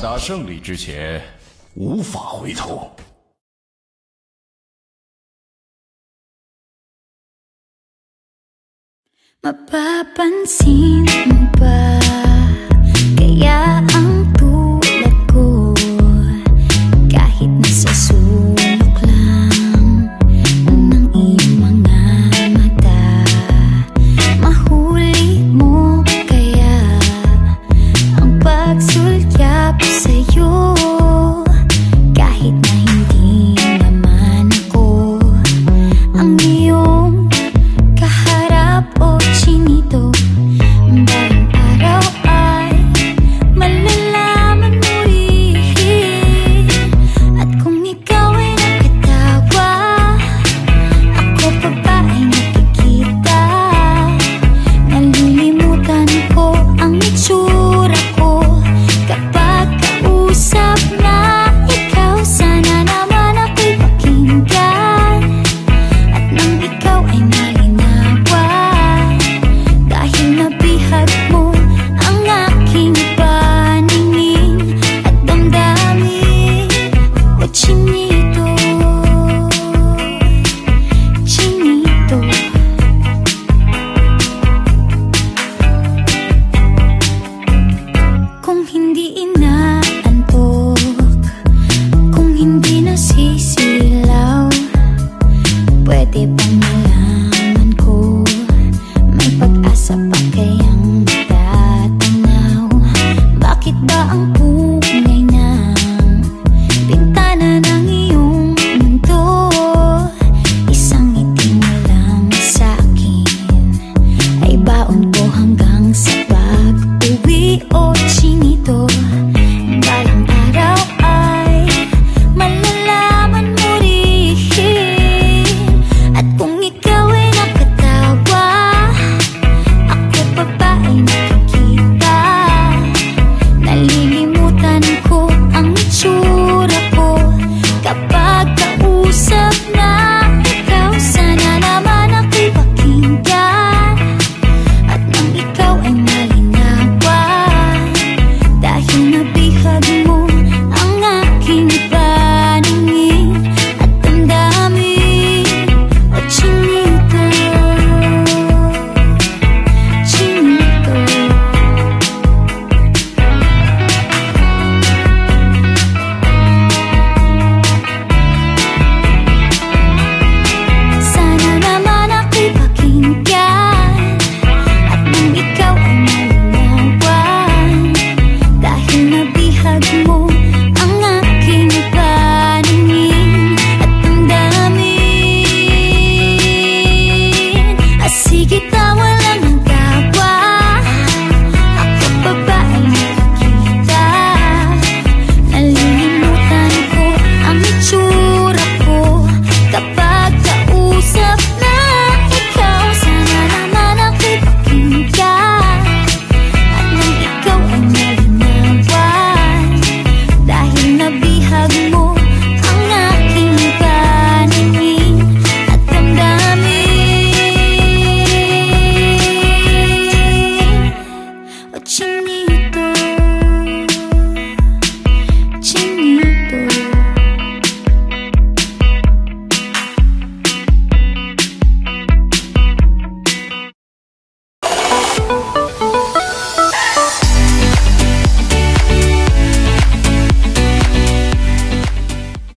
达胜利之前，无法回头。Mapapansin mo ba kaya ang tulad ko kahit nasa sulok lang ng iyong mga mata, mahuli mo kaya ang pagsulyap sa'yo kahit na hindi naman ako ang iyong kaharap o chinito. Bawat araw ay malalaman mo rin, at kung ikaw ay nakatawa, ako pa ba ay nakikita? Nalilimutan ko ang itsura ko kapag kausap na ikaw. Sana naman ako'y pakinggan, at nang ikaw ay malinawan, dahil nabihag mo ang aking paningin at damdamin. O chinito, chinito, kung hindi inaantok, kung hindi nasisilaw, pwede bang